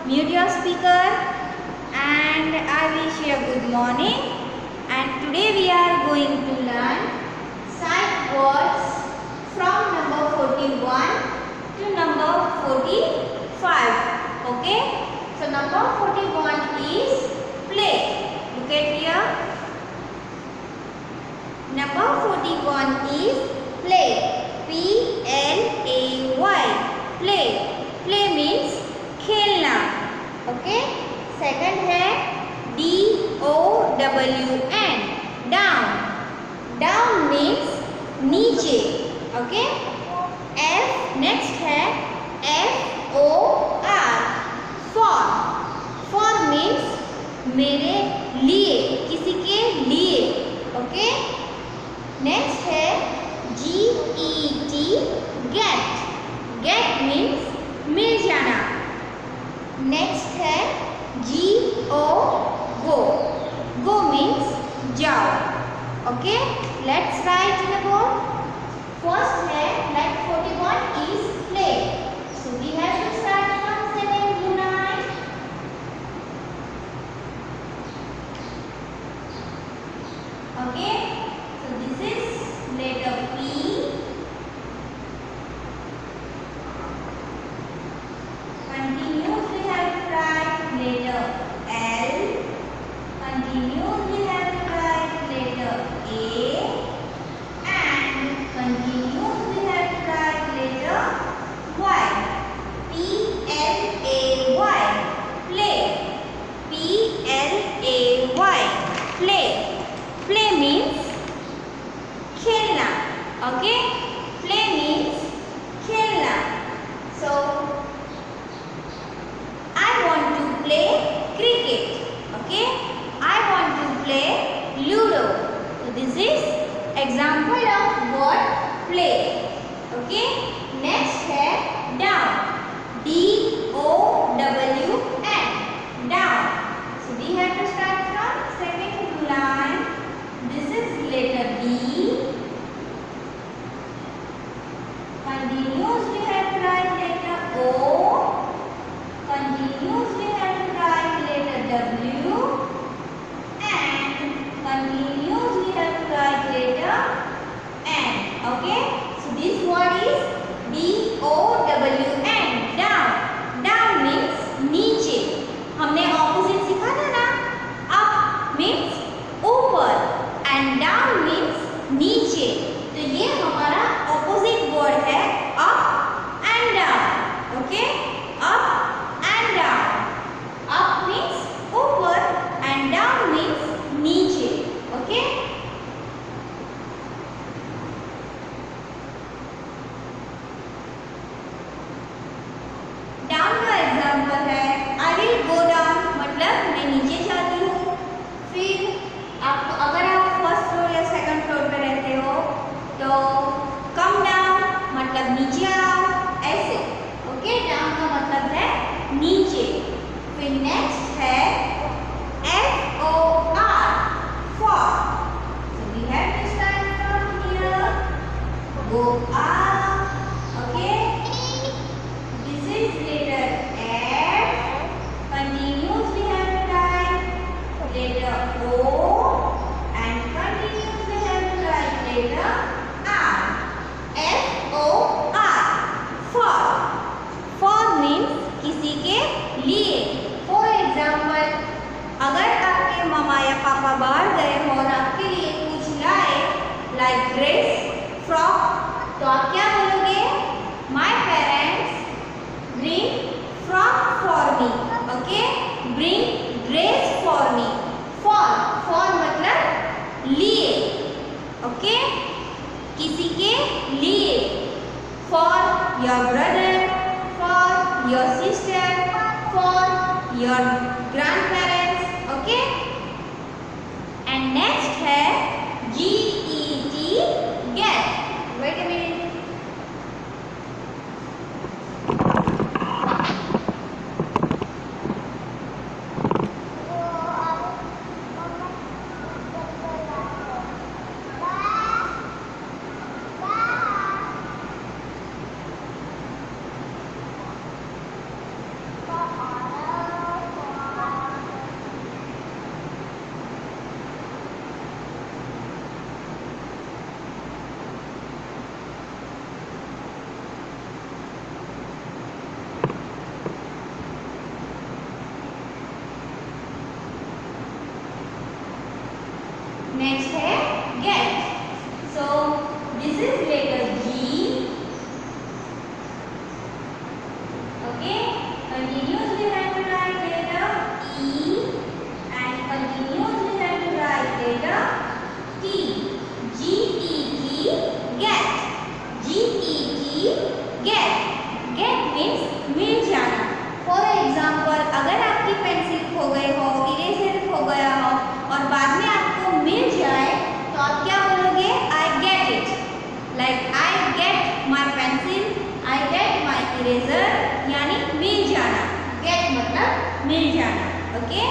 mute your speaker, and I wish you a good morning. And today we are going to learn sight words from number 41 to number 45. Okay? So number 41 is play. Look at here. Number 41 is play. P-L-A-Y. Play. Play means खेलना. Okay? Second है D-O-W-N. Down. Down means नीचे. Okay? F next है F-O-R. For. For means मेरे लिए, किसी के लिए. Okay? Next है G-E-T. Get. Get means मिल जाना. नेक्स्ट है G-O. Go. Go means जाओ. Okay? Let's write in the board. First है like 41 is play. So we have to start from 7 to 9. Okay? So this is letter P. Continuously have to write letter L. Continuously have to write letter A. And continuously have to write letter Y. P-L-A-Y. Play. P-L-A-Y. Play. Play means खेलना. Okay? Play means खेलना. So I want to play cricket. Okay? I want to play Ludo. So this is example of word play. Okay? Next है down. D-O-W-N. Down. So we have to start from second line. This is letter D. Continuously have to write letter O. Continuously have to write letter W. And continuously have to write letter N. Okay? So this word is D-O-W-N. Down. Down means नीचे. हमने opposite सीखा था ना? Up means ऊपर. And down means नीचे. तो ये हमारा opposite word है up and down. Okay? Up and down. Up means ऊपर and down means नीचे. Okay? Down का example है I will go down मतलब मैं नीचे जाती हूँ. फिर आप अगर आप फर्स्ट फ्लोर या सेकंड फ्लोर पे रहते हो तो कम डाउन मतलब नीचे आओ. ऐसे. ओके? डाउन का मतलब है नीचे. फिर नेक्स्ट है F-O-R. For. So we have to start from here. Go up. Okay? This is letter F. Continuously have to write letter O. And continuously have to write letter R. F-O-R. For. For means किसी के लिए. For example, अगर आपके मामा या पापा बाहर गए हो और आपके लिए कुछ लाए like dress, frock, तो आप क्या बोलोगे? My parents bring frock for me. Okay? Bring dress for me. For. For मतलब लिए. Okay? किसी के लिए. For your brother. For your sister. For your grandparents. Okay? And next है G-E-T. Get. Wait a minute. continuous we have to write letter E, and continuous we have to write letter T. G-E-T, get. G-E-T, get. Get means मिल जाना. For example, अगर आपकी pencil खो गई हो, eraser खो गया हो और बाद में आपको मिल जाए तो आप क्या बोलोगे? I get it. Like I get my pencil, I get my eraser, यानी मिल जाना. Get मतलब मिल जाना. Okay?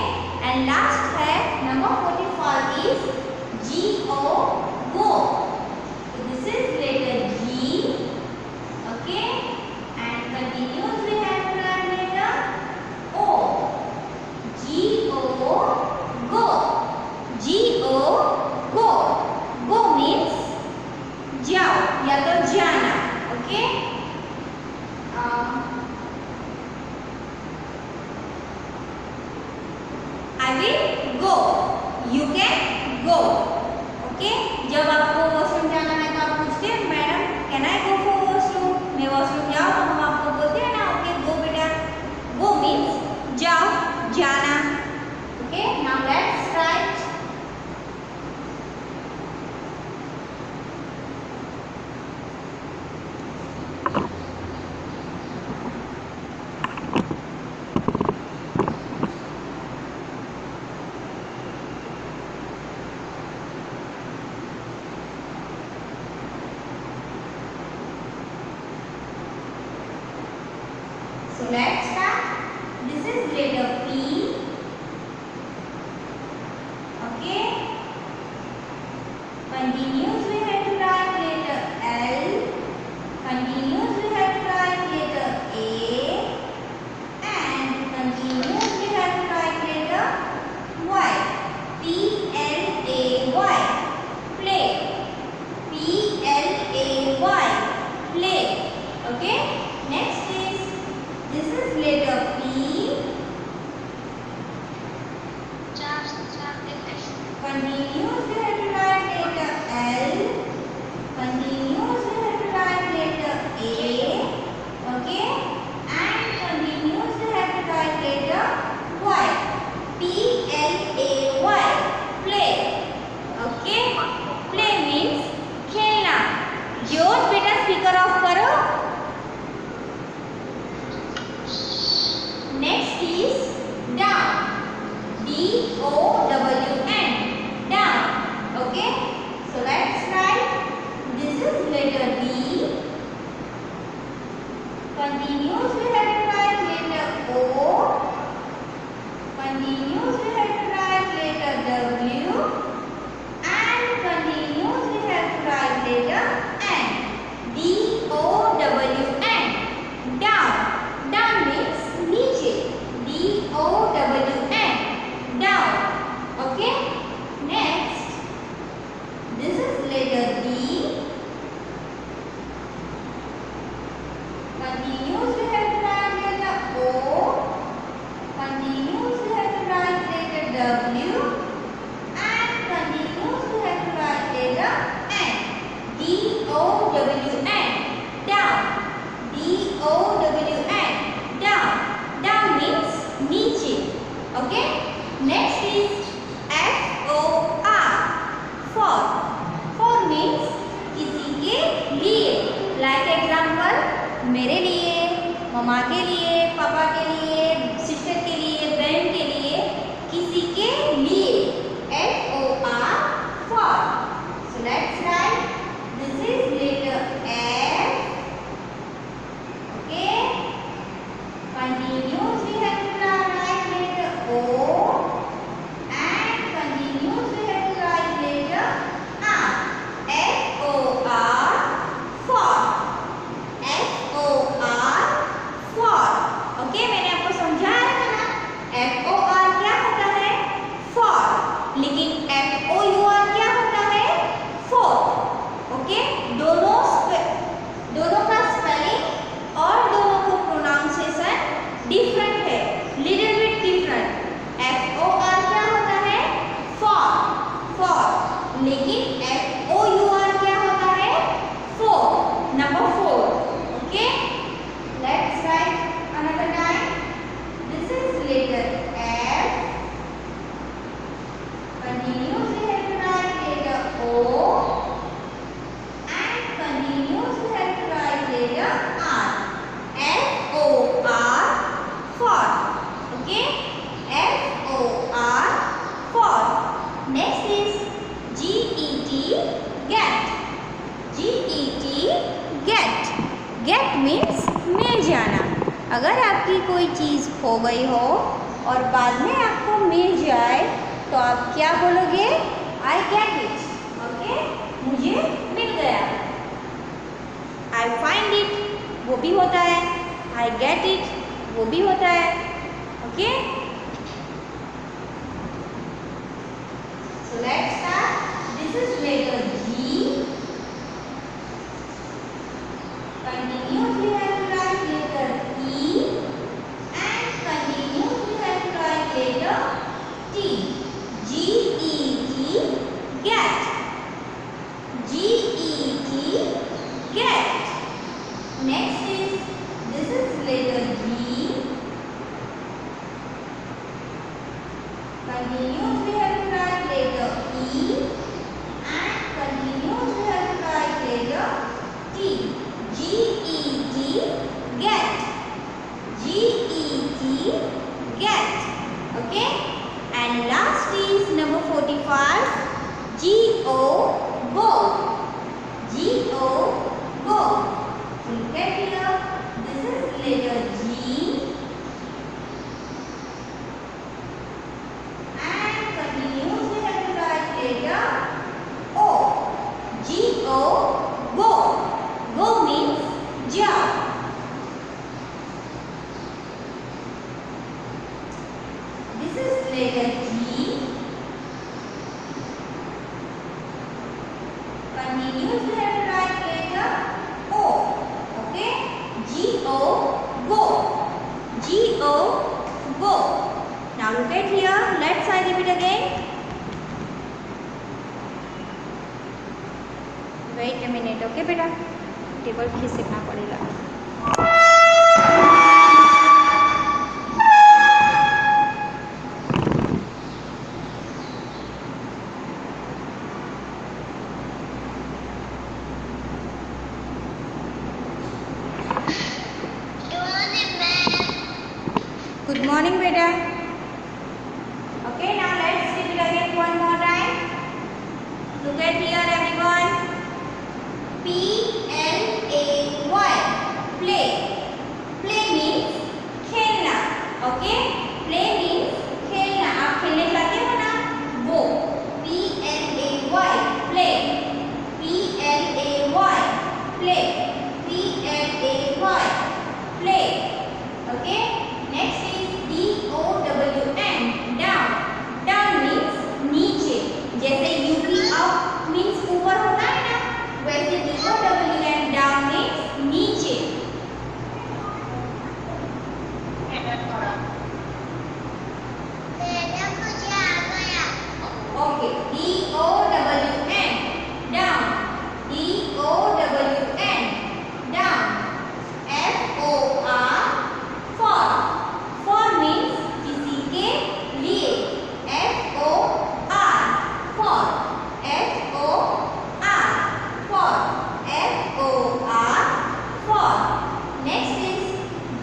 And last है number 45 is G-O, go. So this is letter G. Okay? And continuous we have to write letter O. G-O, go. G-O, go. Go means जाओ या तो जाना. Okay? I will go. You can go. Okay? जब आपको washroom जाना है तो आप पूछते हैं madam can I go for washroom? मैं वॉशरूम जाओ तो हम आपको बोलते हैं ना ओके गो बेटा. गो मीन्स जाओ, जाना. Okay? Now let's write. So let's start. This is letter P. Okay. Continuous we have to write letter L. Continuous we have to write letter A. And continuous we have to write letter Y. P-L-A-Y. Play. P-L-A-Y. Play. Okay. Next is this is letter P. Continuous we have to write letter L. Continuous we have to write letter A. Okay? And continuous we have to write letter Y. P-L-A-Y. Play. Okay? Play means खेलना. ज्योत बेटा speaker of करो. Next is down. D-O-W-N. Down. Okay? So let's write. This is letter D. Continuous we have to write letter O. Continuous we have to write letter W. And continuous we have to write letter N. D-O-W-N. Down. Down means नीचे. D-O-W-N. Down. Okay? Next. This is letter D. Continuous we have to write letter O. Continuous we have to write letter W. And continuous we have to write letter N. D-O-W-N. Down. D-O-W-N. Down. Down means नीचे. Okay? Next is F-O-R. For. For means किसी के लिए. Like example, मेरे लिए, मम्मा के लिए, पापा के लिए, सिस्टर के लिए, बहन के लिए, किसी के लिए. F-O-R. For. So let's write. This is letter F. Okay? Continuous we have to write letter O. And continuous we have to write letter R. F-O-R. For. F-O-R. For. मिल जाना। अगर आपकी कोई चीज़ खो गई हो और बाद में आपको मिल जाए तो आप क्या बोलोगे? I get it. ओके, मुझे मिल गया। आई फाइंड इट, वो भी होता है। आई गेट इट, वो भी होता है। Okay, so let's start. This is letter G. Continuously have to write letter E and continuously have to write letter T. G-E-T, get. G-E-T, get. Next is, this is letter G. Continuously have to write letter E and continuously have to write letter T. G-E-T, get. G-E-T, get. Okay? And last is number 45. G-O, go. G-O, go. Look at here. This is letter G. And continuously have to write letter O. G-O, go. Go means jump. This is letter G. Continuously have to write letter O. Okay? G-O, go. G-O, go. Now look at here. Let's I repeat again. Wait a minute. Okay बेटा, table खिसकना पड़ेगा। Good morning बेटा। Okay, now let's repeat again one more time. Look at here everyone. P-L-A-Y, play. Play means खेलना। Okay, play means खेलना। आप खेलने जाते हो ना, वो P-L-A-Y, play. P-L-A-Y, play. P-L-A-Y, play. Okay, next is D-O-W-N, down. Down means नीचे। जैसे UP up means ऊपर होता है ना, वैसे D-O-W-N, down means नीचे। Okay, D-O-W-N, down. D-O-W-N, down. F-O-R, for. For means किसी के लिए। F-O-R, for. F-O-R, for. F-O-R, for. Next is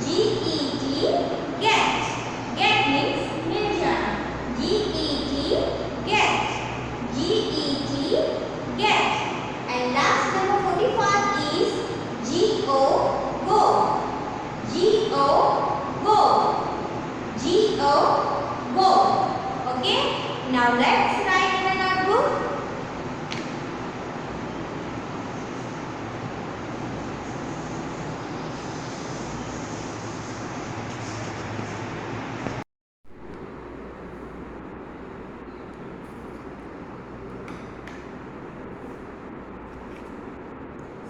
G-E-T, get. Get means मिल जाना। G-E-T, get. G-E-T, get. And last number 45 is G-O, go. G-O, go. G-O, go. Okay? Now let's write in a notebook.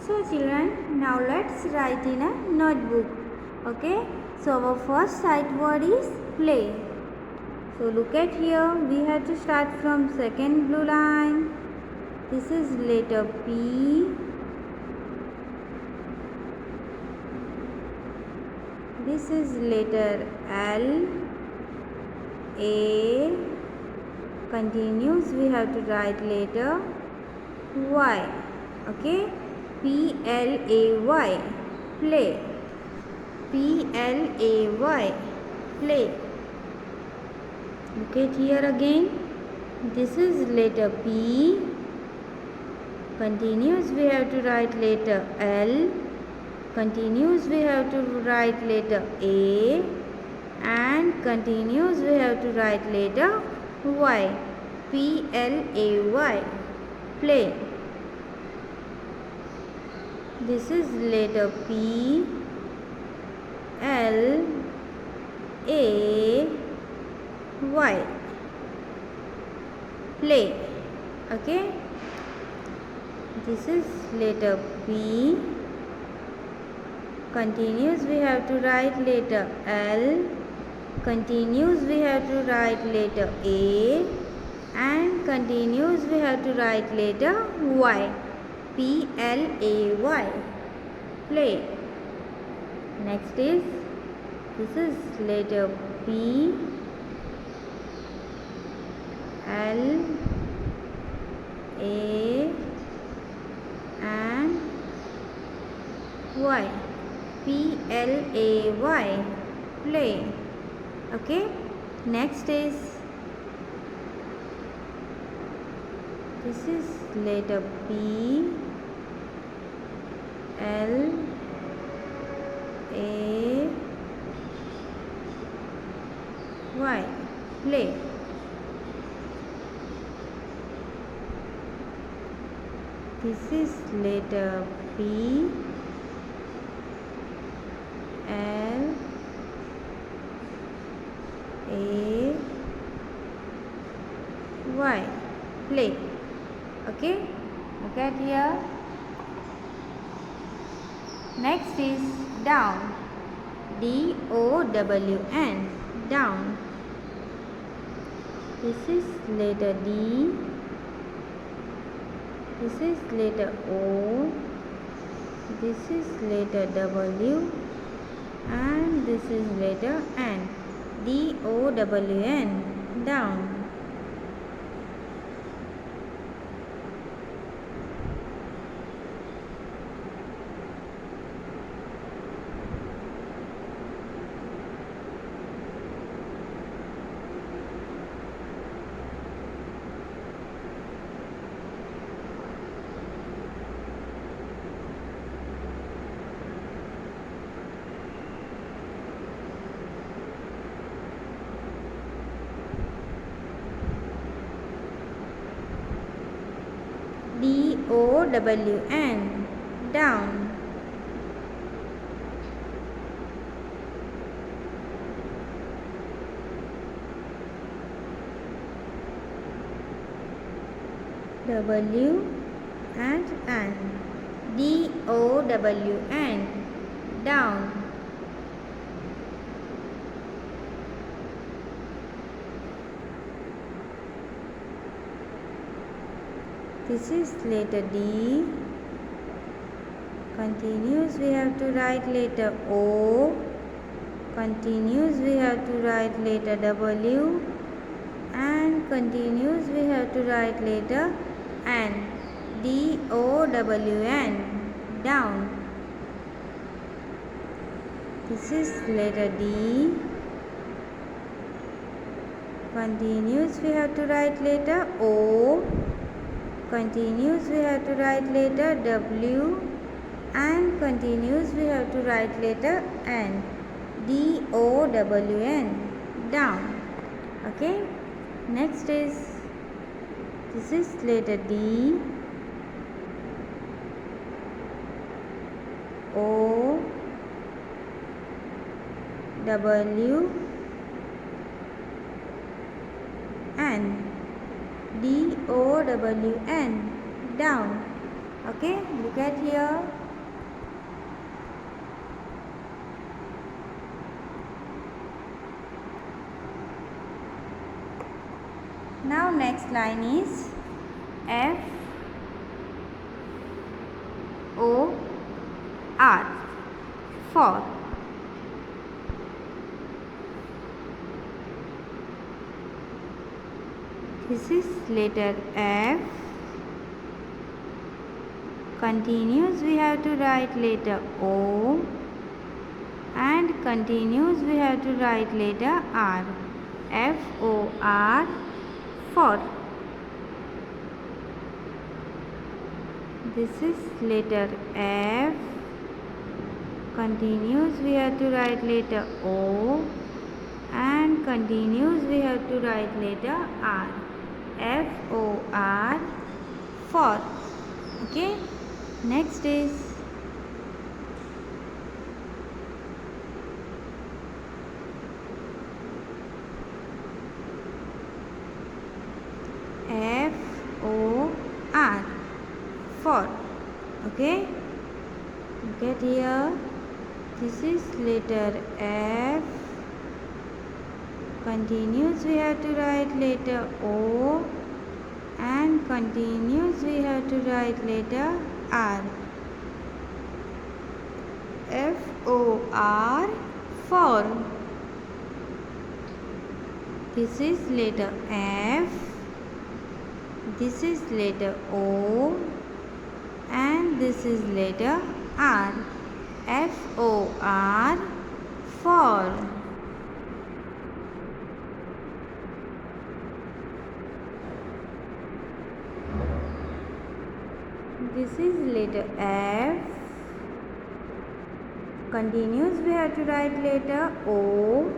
So children, now let's write in a notebook. Okay, so our first sight word is play. So look at here, we have to start from second blue line. This is letter P. This is letter L. A. Continues, we have to write letter Y. Okay, P-L-A-Y, play. P-L-A-Y, play. Look at here again. This is letter P. Continues, we have to write letter L. Continuous we have to write letter A, and continuous we have to write letter Y. Play. Play. This is letter P, L, A, Y. Play. Okay. This is letter P. Continuous we have to write letter L. Continuous we have to write letter A, and continuous we have to write letter Y. Play. Play. Next is, this is letter P, L, A, and Y. Play. Play. Okay. Next is, this is letter P, L, A, Y. Play. This is letter P, L, A, Y. Play. Okay, look at here. Next is down. DOWN. Down. This is letter D. This is letter O. This is letter W, and this is letter N. DOWN. Down. DOWN. Down. W and N. DOWN. Down. This is letter D. Continuous we have to write letter O. Continuous we have to write letter W, and continuous we have to write letter N. DOWN. Down. This is letter D. Continuous we have to write letter O. Continuous we have to write letter W, and continuous we have to write letter N. DOWN. Down. Okay. Next is, this is letter D, O, W, N. DOWN. Down. Okay, look at here. Now next line is FOR. For. This is letter F. Continuous we have to write letter O, and continuous we have to write letter R. FOR. For. This is letter F, continuous we have to write letter O, and continuous we have to write letter R. F-O-R, for. Okay, next is F-O-R, for. Okay, look at here, this is letter F. Continuous we have to write letter O, and continuous we have to write letter R. F-O-R, for. This is letter F, this is letter O, and this is letter R. F-O-R, for. This is letter F. Continuous we have to write letter O,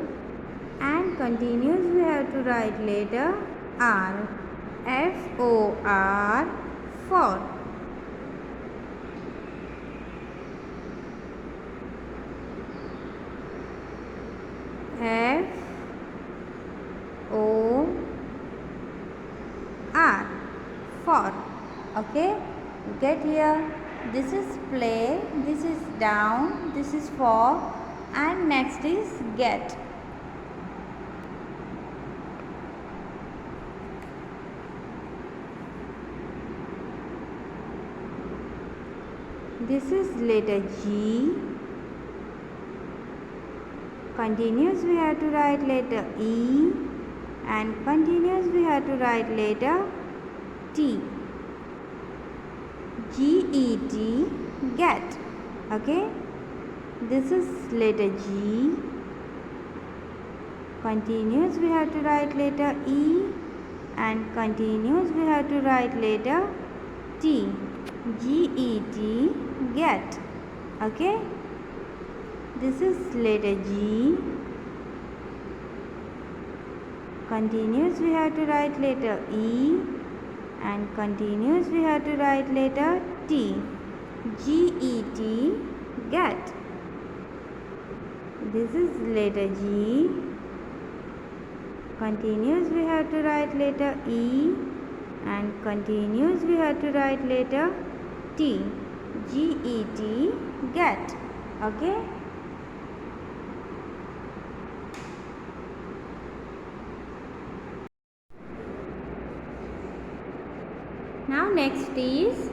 and continuous we have to write letter R. F-O-R, for. F-O-R, for. Okay, get here, this is play, this is down, this is for, and next is get. This is letter G. Continuous we have to write letter E, and continuous we have to write letter T. G-E-T, get. Okay, this is letter G. Continuous we have to write letter E, and continuous we have to write letter T. G-E-T, get. Okay, this is letter G. Continuous we have to write letter E, and continuous we have to write letter T. G-E-T, get. This is letter G. Continuous we have to write letter E, and continuous we have to write letter T. G-E-T, get. Okay, now next is,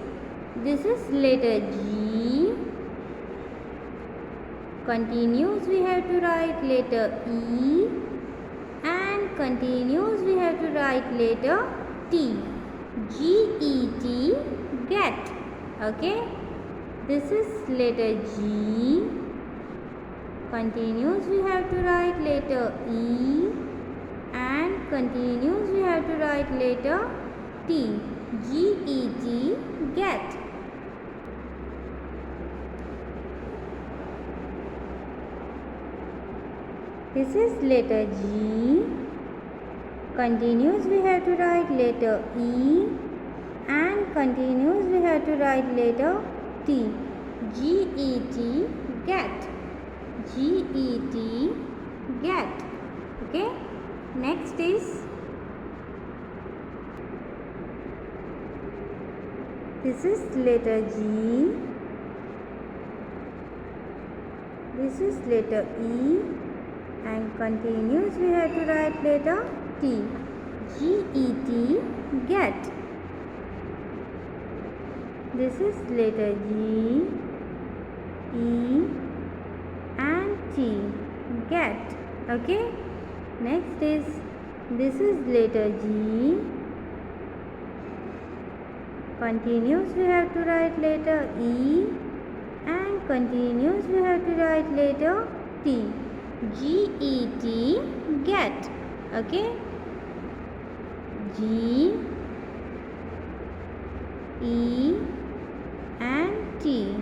this is letter G. Continuous we have to write letter E, and continuous we have to write letter T. G-E-T, get. Okay, this is letter G. Continuous we have to write letter E, and continuous we have to write letter T. G-E-T, get. This is letter G. Continuous we have to write letter E, and continuous we have to write letter T. G-E-T, get. G-E-T, get. Okay, next is, this is letter G. This is letter E, and continuous we have to write letter T. G-E-T, get. This is letter G, E, and T, get. Okay, next is, this is letter G. Continuous we have to write letter E, and continuous we have to write letter T. G-E-T, get. Okay, G, E, and T,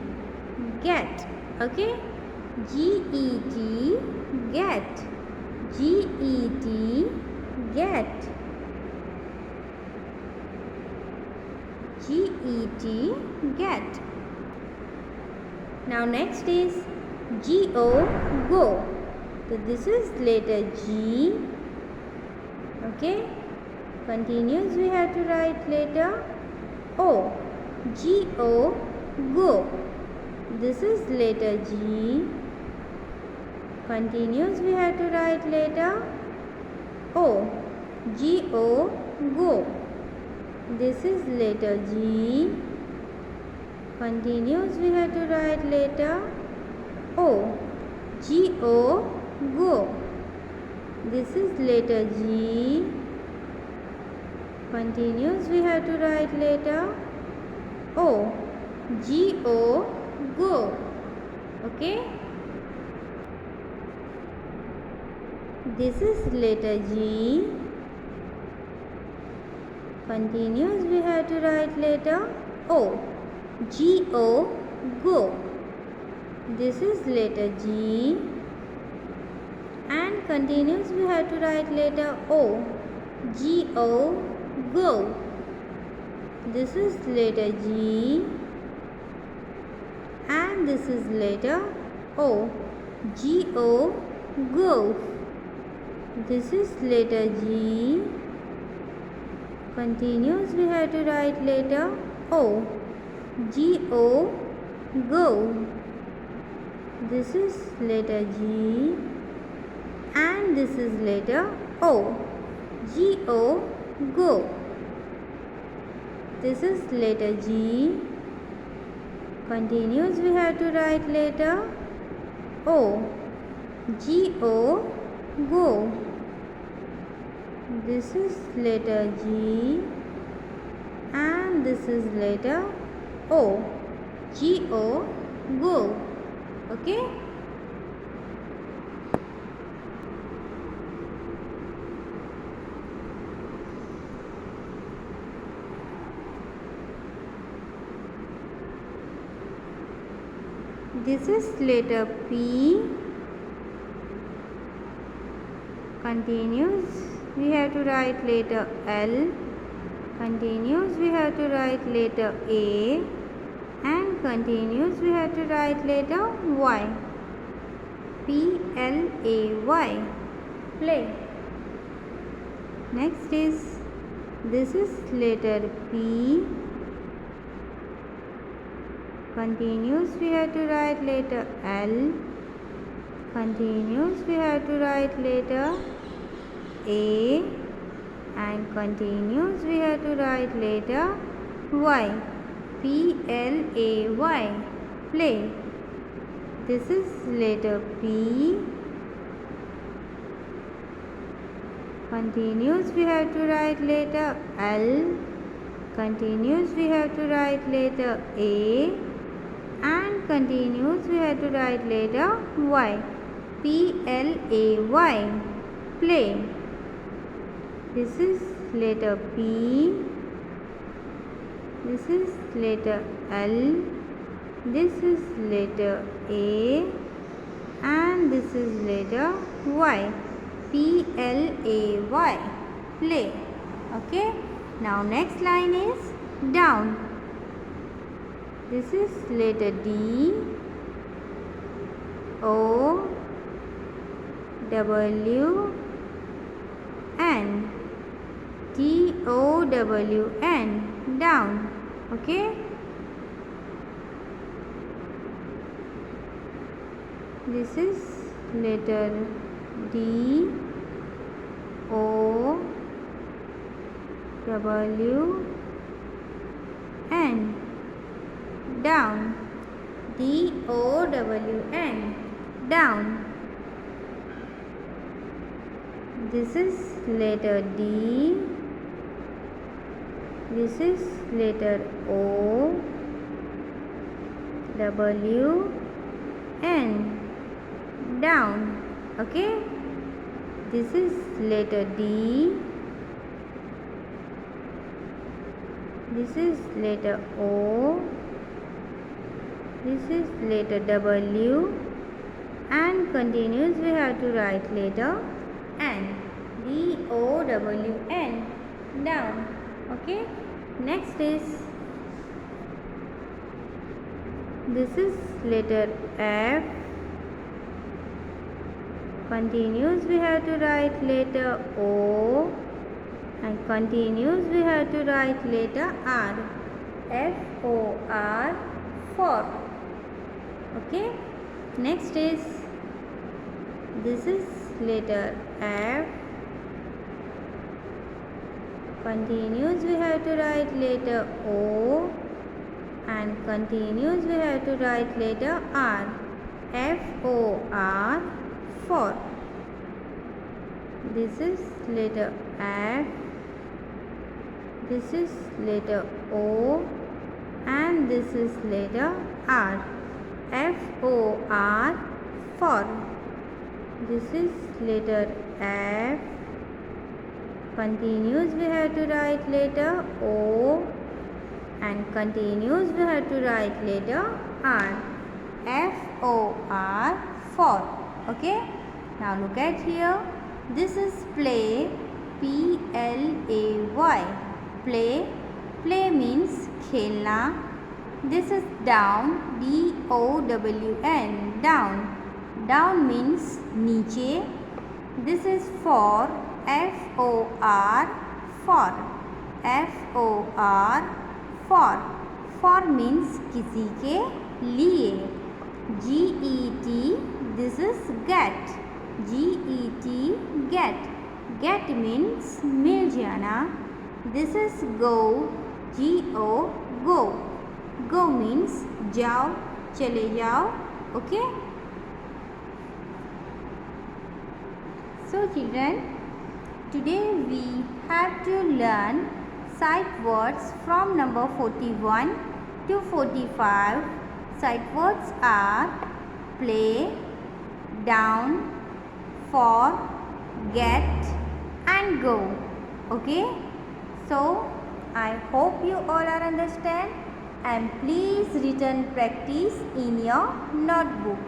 get. Okay, G-E-T, get. G-E-T, get. G-E-T, get. Now next is G-O, go. So this is letter G. Okay. Continuous we have to write letter O. G-O, go. This is letter G. Continuous we have to write letter O. G-O, go. This is letter G. Continuous we have to write letter O. G-O, go. This is letter G. Continuous we have to write letter O. G-O, go. Okay. This is letter G. Continuous we have to write letter O. G-O, go. This is letter G. And continuous we have to write letter O. G-O, go. This is letter G. And this is letter O. G-O, go. This is letter G. Continuous we have to write letter O. G-O, go. This is letter G. And this is letter O. G-O, go. This is letter G. Continuous we have to write letter O. G-O, go. This is letter G. And this is letter O. G-O, go. Okay. This is letter P. Continuous we have to write letter L. Continuous we have to write letter A. And continuous we have to write letter Y. P-L-A-Y, play. Next is, this is letter P. Continuous we have to write letter L. Continuous we have to write letter A. And continuous we have to write letter Y. P-L-A-Y, play. This is letter P. Continuous we have to write letter L. Continuous we have to write letter A. And continuous we have to write letter Y. P-L-A-Y, play. This is letter P. This is letter L. This is letter A. And this is letter Y. P-L-A-Y, play. Okay. Now next line is down. This is letter D. O. W. N. D-O-W-N, down. Okay. This is letter D. O. W. N, down. D-O-W-N, down. This is letter D. This is letter O. W. N, down. Okay. This is letter D. This is letter O. This is letter W. And continuous we have to write letter N. DOWN. Down. Okay. Next is this is letter F. Continuous we have to write letter O. And continuous we have to write letter R. FOR. For. Okay. Next is this is letter F. Continuous we have to write letter O. And continuous we have to write letter R. FOR. For. This is letter F. This is letter O. And this is letter R. FOR. For. This is letter F. Continuous we have to write letter O. And continuous we have to write letter R. FOR. For. Okay. Now look at here. This is play. PLAY. Play. Play means khelna. This is down. DOWN. Down. Down means नीचे. This is for. FOR. For. FOR. For. For means किसी के लिए. GET. This is get. GET. Get. Get means मिल जाना. This is go. GO. Go. Go means जाओ, चले जाओ. Okay. So children, today we have to learn sight words from number 41 to 45. Sight words are play, down, for, get and go. Okay. So I hope you all are understand, and please return practice in your notebook.